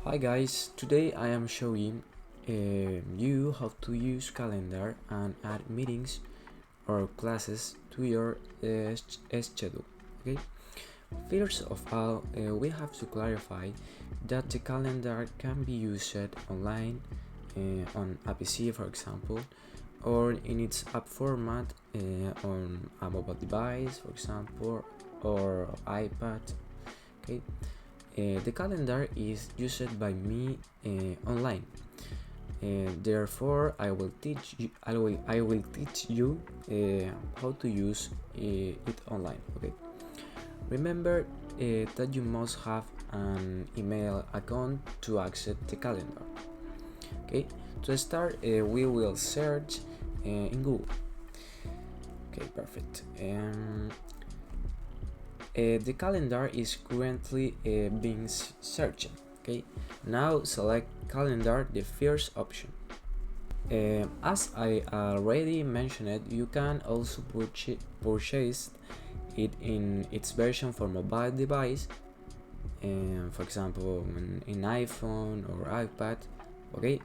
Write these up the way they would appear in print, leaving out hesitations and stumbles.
Hi guys, today I am showing you how to use calendar and add meetings or classes to your schedule. Okay. First of all, we have to clarify that the calendar can be used online on a PC, for example, or in its app format on a mobile device, for example, or iPad. Okay. The calendar is used by me online. Therefore, I will teach you how to use it online. Okay. Remember that you must have an email account to access the calendar. Okay. To start, we will search in Google. Okay, perfect. The calendar is currently being searched. Okay, now select calendar, the first option. As I already mentioned, you can also purchase it in its version for mobile device, for example in iPhone or iPad. Okay.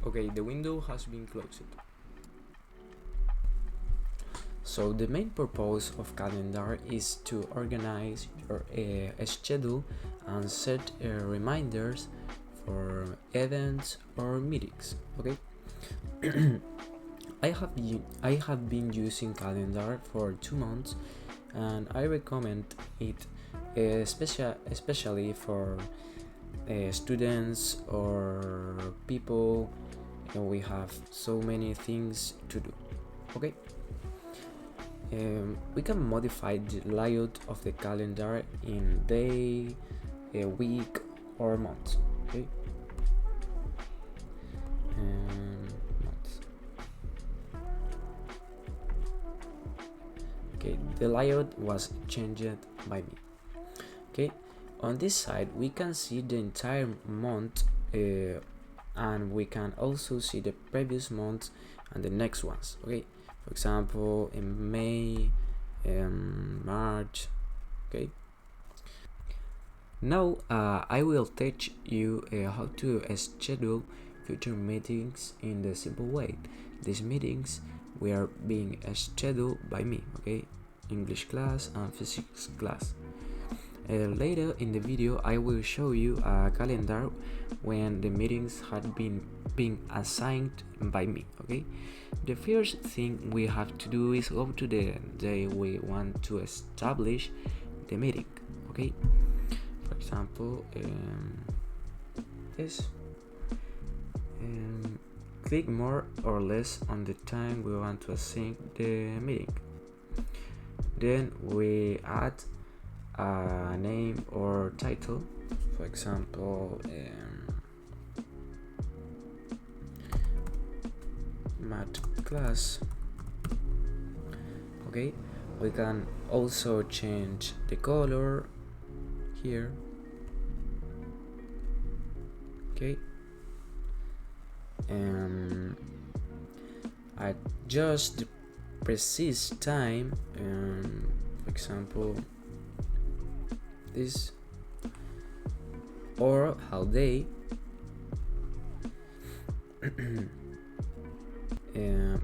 Okay, the window has been closed. So the main purpose of calendar is to organize your schedule and set reminders for events or meetings. Okay. I have been using calendar for 2 months, and I recommend it, especially for students or people. We have so many things to do. Okay. We can modify the layout of the calendar in day, a week, or month. Okay. Month. Okay, the layout was changed by me. Okay, on this side we can see the entire month, and we can also see the previous month and the next ones. Okay, for example in May, March. Okay. Now I will teach you how to schedule future meetings in the simple way. These meetings were being scheduled by me. Okay, English class and physics class. Later in the video I will show you a calendar when the meetings had been assigned by me. Okay, the first thing we have to do is go to the day we want to establish the meeting. Okay, for example this, click more or less on the time we want to assign the meeting. Then we add a name or title, for example math class. Okay, we can also change the color here. Okay, adjust the precise time, for example this, or holiday.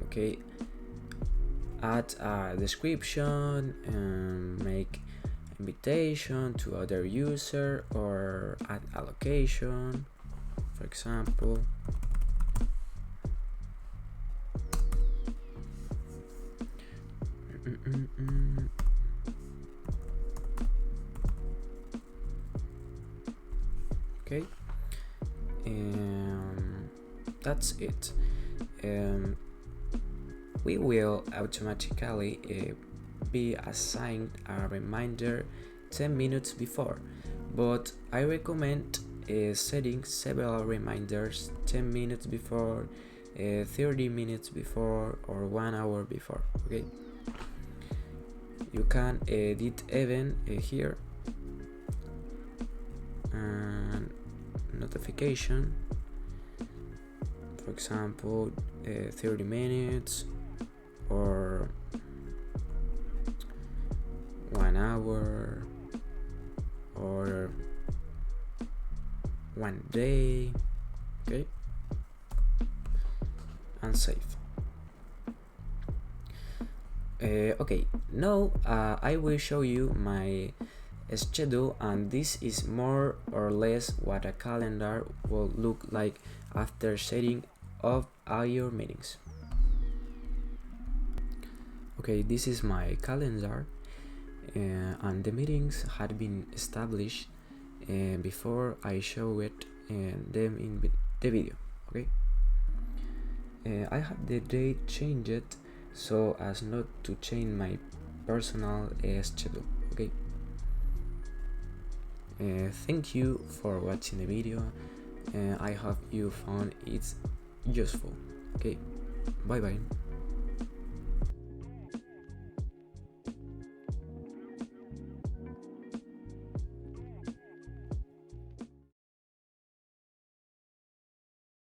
Okay, add a description and make invitation to other user, or add a location, for example okay. That's it. We will automatically be assigned a reminder 10 minutes before, but I recommend setting several reminders 10 minutes before, 30 minutes before, or 1 hour before. Okay, you can edit even here, and notification, for example 30 minutes or 1 hour or 1 day. Okay, and save. Okay, now I will show you my schedule, and this is more or less what a calendar will look like after setting up all your meetings. Okay, this is my calendar, and the meetings had been established before I show it them in the video. Okay, I have the date changed so as not to change my personal schedule. Okay, thank you for watching the video. I hope you found it useful. Okay, bye bye.